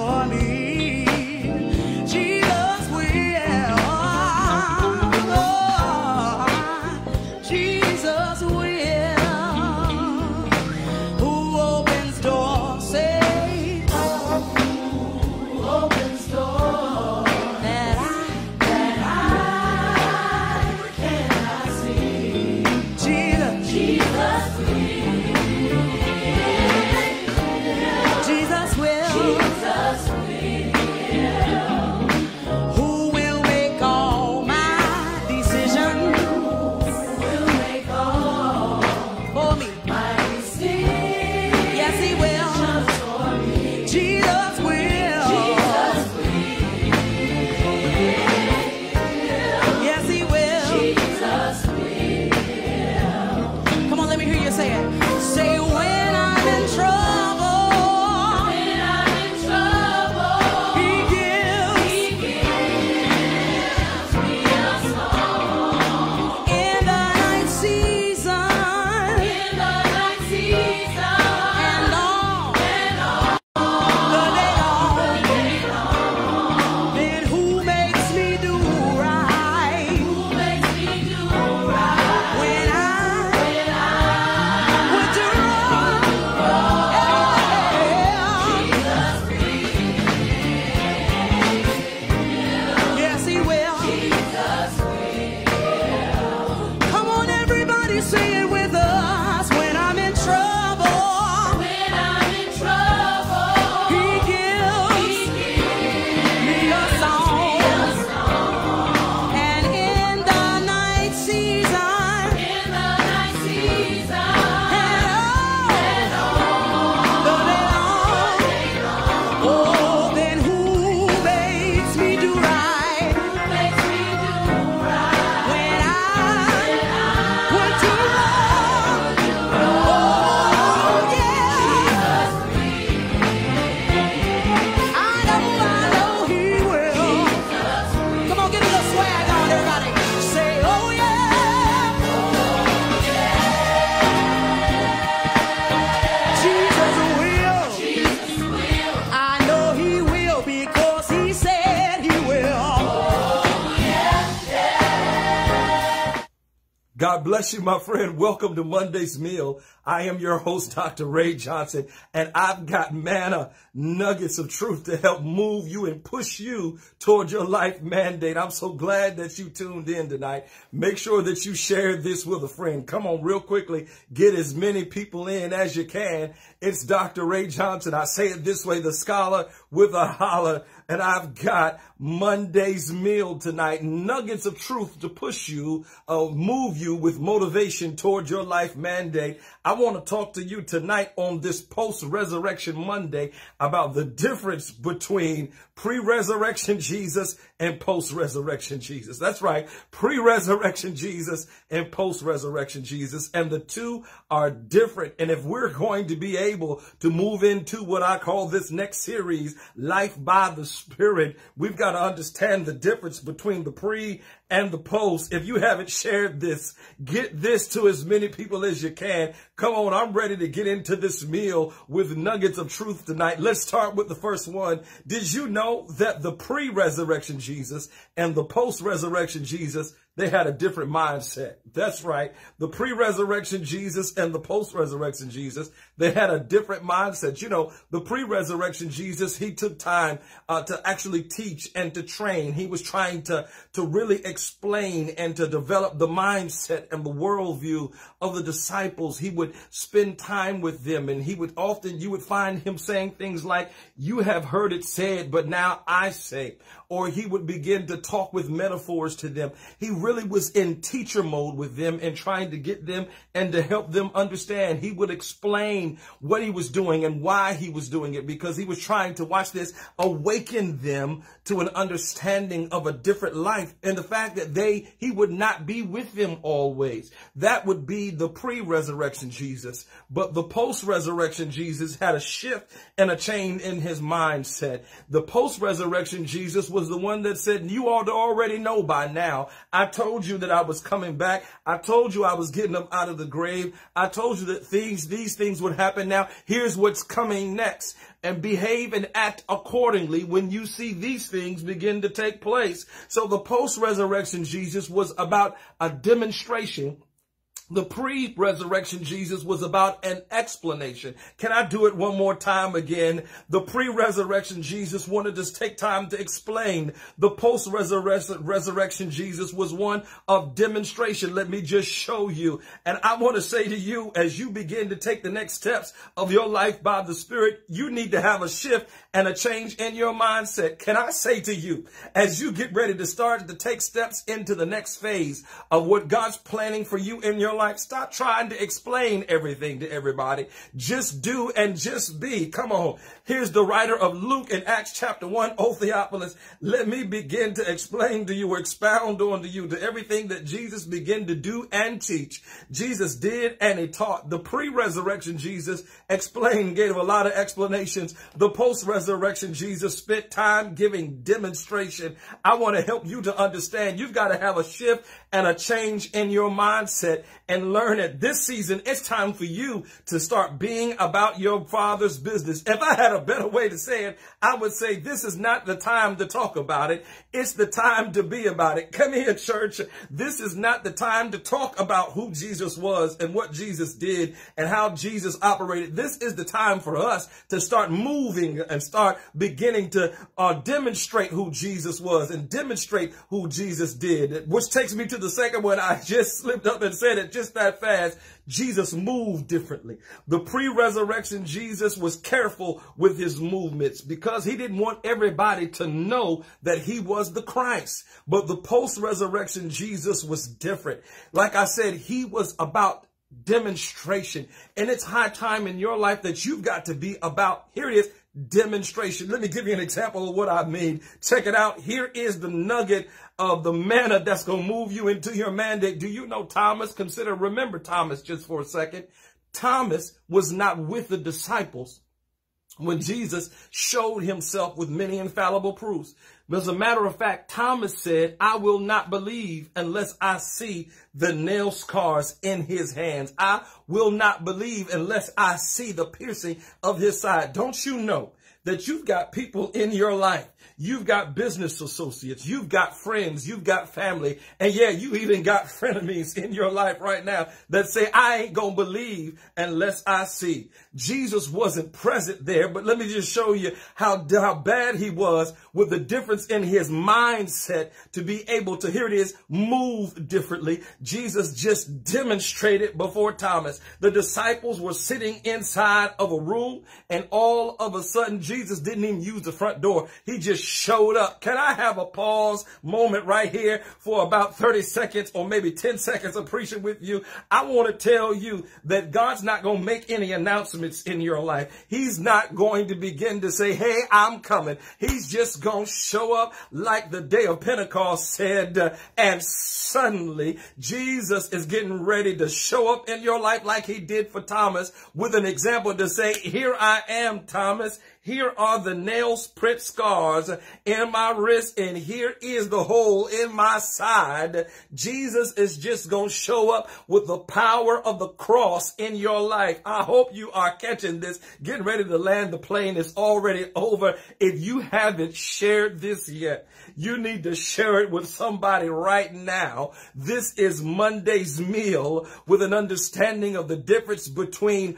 for me. Jesus will. Oh, Jesus will. Who opens doors, say, who opens doors that I cannot see. Jesus, Jesus will. Jesus will. Jesus will. Who will make all my decisions? Who will make all for me? My decisions. Yes, He will. For me. Jesus will. Jesus will. Yes, He will. Jesus will. Come on, let me hear you say it. Say, when I'm in trouble. God bless you, my friend. Welcome to Monday's Meal. I am your host, Dr. Ray Johnson, and I've got manna, nuggets of truth to help move you and push you toward your life mandate. I'm so glad that you tuned in tonight. Make sure that you share this with a friend. Come on, real quickly, get as many people in as you can. It's Dr. Ray Johnson. I say it this way, the scholar with a holler, and I've got Monday's Meal tonight. Nuggets of truth to push you, move you with motivation toward your life mandate. I want to talk to you tonight on this post-resurrection Monday about the difference between pre-resurrection Jesus and post-resurrection Jesus. That's right, pre-resurrection Jesus and post-resurrection Jesus. And the two are different. And if we're going to be able to move into what I call this next series, Life by the Spirit, we've got to understand the difference between the pre and the post. If you haven't shared this, get this to as many people as you can. Come on, I'm ready to get into this meal with nuggets of truth tonight. Let's start with the first one. Did you know that the pre-resurrection Jesus and the post-resurrection Jesus, they had a different mindset? That's right. The pre-resurrection Jesus and the post-resurrection Jesus, they had a different mindset. You know, the pre-resurrection Jesus, he took time to actually teach and to train. He was trying to really explain and to develop the mindset and the worldview of the disciples. He would spend time with them, and he would often, you would find him saying things like, "You have heard it said, but now I say." Or he would begin to talk with metaphors to them. He really was in teacher mode with them and trying to get them and to help them understand. He would explain what he was doing and why he was doing it, because he was trying to, watch this, awaken them to an understanding of a different life and the fact that he would not be with them always. That would be the pre-resurrection Jesus. But the post-resurrection Jesus had a shift and a change in his mindset. The post-resurrection Jesus was the one that said, "You ought to already know by now, I told you that I was coming back. I told you I was getting them out of the grave. I told you that these things would happen. Now, here's what's coming next. And behave and act accordingly when you see these things begin to take place. So the post-resurrection Jesus was about a demonstration. The pre-resurrection Jesus was about an explanation. Can I do it one more time again? The pre-resurrection Jesus wanted to take time to explain. The post-resurrection Jesus was one of demonstration. Let me just show you. And I want to say to you, as you begin to take the next steps of your life by the Spirit, you need to have a shift and a change in your mindset. Can I say to you, as you get ready to start to take steps into the next phase of what God's planning for you in your life, stop trying to explain everything to everybody. Just do and just be. Come on. Here's the writer of Luke in Acts chapter 1, O Theophilus. Let me begin to explain to you, or expound on to you, to everything that Jesus began to do and teach. Jesus did and he taught. The pre-resurrection Jesus explained, gave a lot of explanations. The post-resurrection Jesus spent time giving demonstration. I want to help you to understand you've got to have a shift and a change in your mindset and learn it. This season, it's time for you to start being about your Father's business. If I had a better way to say it, I would say this is not the time to talk about it. It's the time to be about it. Come here, church. This is not the time to talk about who Jesus was and what Jesus did and how Jesus operated. This is the time for us to start moving and start beginning to demonstrate who Jesus was and demonstrate who Jesus did, which takes me to the second one. I just slipped up and said it just that fast. Jesus moved differently. The pre-resurrection Jesus was careful with his movements because he didn't want everybody to know that he was the Christ. But the post-resurrection Jesus was different. Like I said, he was about demonstration. And it's high time in your life that you've got to be about, here it is, demonstration. Let me give you an example of what I mean. Check it out. Here is the nugget of the manna that's going to move you into your mandate. Do you know Thomas? Remember Thomas just for a second. Thomas was not with the disciples when Jesus showed himself with many infallible proofs. As a matter of fact, Thomas said, I will not believe unless I see the nail scars in his hands. I will not believe unless I see the piercing of his side. Don't you know that you've got people in your life? You've got business associates, you've got friends, you've got family, and yeah, you even got frenemies in your life right now that say, I ain't gonna believe unless I see. Jesus wasn't present there, but let me just show you how bad he was with the difference in his mindset to be able to, here it is, move differently. Jesus just demonstrated before Thomas. The disciples were sitting inside of a room, and all of a sudden, Jesus didn't even use the front door. He just showed up. Can I have a pause moment right here for about 30 seconds or maybe 10 seconds of preaching with you? I want to tell you that God's not going to make any announcements in your life. He's not going to begin to say, hey, I'm coming. He's just going to show up like the day of Pentecost said, and suddenly Jesus is getting ready to show up in your life like he did for Thomas with an example to say, here I am, Thomas. Here are the nails print scars in my wrist, and here is the hole in my side. Jesus is just going to show up with the power of the cross in your life. I hope you are catching this. Getting ready to land the plane is already over. If you haven't shared this yet, you need to share it with somebody right now. This is Monday's meal with an understanding of the difference between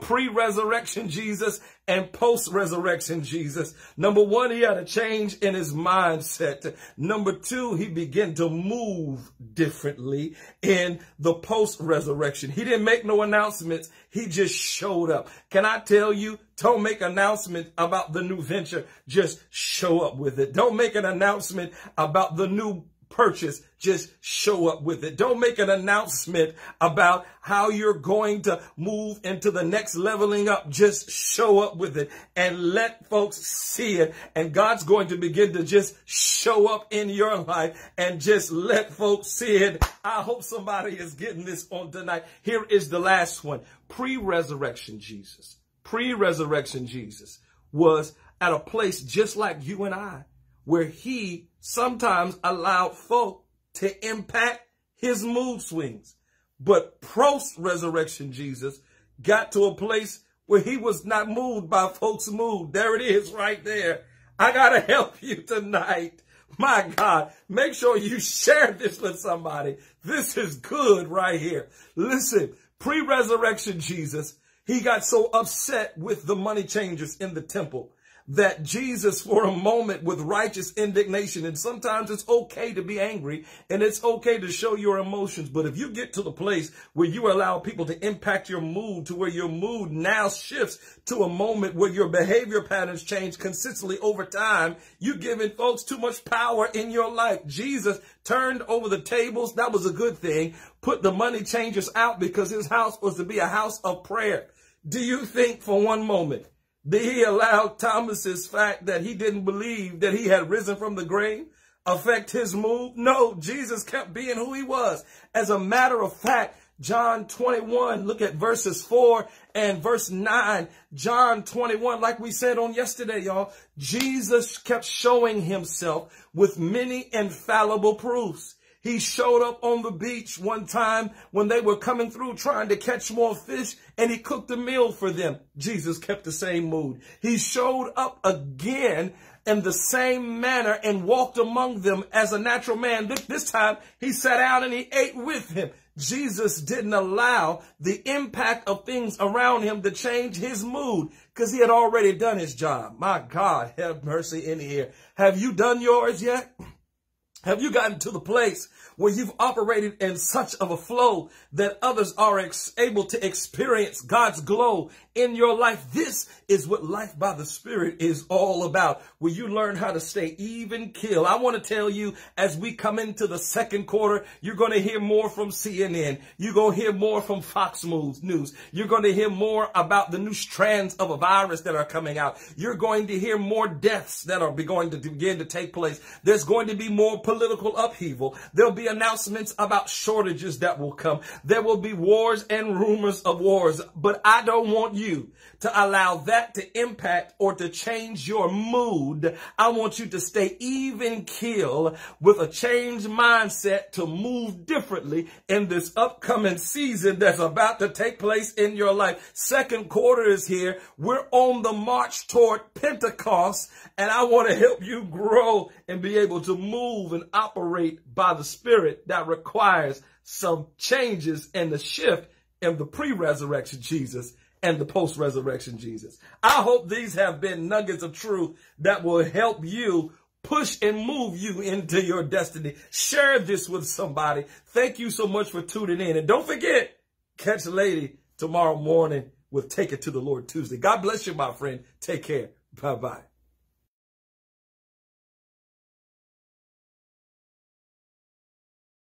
pre-resurrection Jesus and post-resurrection Jesus. Number one, he had a change in his mindset. Number two, he began to move differently in the post-resurrection. He didn't make no announcements. He just showed up. Can I tell you, don't make an announcement about the new venture. Just show up with it. Don't make an announcement about the new purchase. Just show up with it. Don't make an announcement about how you're going to move into the next leveling up. Just show up with it and let folks see it. And God's going to begin to just show up in your life and just let folks see it. I hope somebody is getting this on tonight. Here is the last one. Pre-resurrection Jesus. Pre-resurrection Jesus was at a place just like you and I, where he sometimes allowed folk to impact his mood swings. But post-resurrection Jesus got to a place where he was not moved by folks' mood. There it is right there. I got to help you tonight. My God, make sure you share this with somebody. This is good right here. Listen, pre-resurrection Jesus, he got so upset with the money changers in the temple that Jesus, for a moment, with righteous indignation, and sometimes it's okay to be angry and it's okay to show your emotions, but if you get to the place where you allow people to impact your mood to where your mood now shifts to a moment where your behavior patterns change consistently over time, you're giving folks too much power in your life. Jesus turned over the tables. That was a good thing. Put the money changers out because his house was to be a house of prayer. Do you think for one moment did he allow Thomas's fact that he didn't believe that he had risen from the grave affect his mood? No, Jesus kept being who he was. As a matter of fact, John 21, look at verses 4 and verse 9. John 21, like we said on yesterday, y'all, Jesus kept showing himself with many infallible proofs. He showed up on the beach one time when they were coming through trying to catch more fish, and he cooked a meal for them. Jesus kept the same mood. He showed up again in the same manner and walked among them as a natural man. This time he sat down and he ate with him. Jesus didn't allow the impact of things around him to change his mood because he had already done his job. My God, have mercy in here. Have you done yours yet? Have you gotten to the place where you've operated in such of a flow that others are able to experience God's glow in your life? This is what life by the Spirit is all about, where you learn how to stay even keel. I want to tell you, as we come into the second quarter, you're going to hear more from CNN. You're going to hear more from Fox News. You're going to hear more about the new strands of a virus that are coming out. You're going to hear more deaths that are going to begin to take place. There's going to be more political upheaval. There'll be announcements about shortages that will come. There will be wars and rumors of wars. But I don't want you to allow that to impact or to change your mood. I want you to stay even keel with a changed mindset to move differently in this upcoming season that's about to take place in your life. Second quarter is here. We're on the march toward Pentecost, and I want to help you grow and be able to move and operate by the Spirit. That requires some changes in the shift in the pre-resurrection Jesus and the post-resurrection Jesus. I hope these have been nuggets of truth that will help you push and move you into your destiny. Share this with somebody. Thank you so much for tuning in. And don't forget, catch a lady tomorrow morning with Take It to the Lord Tuesday. God bless you, my friend. Take care. Bye-bye.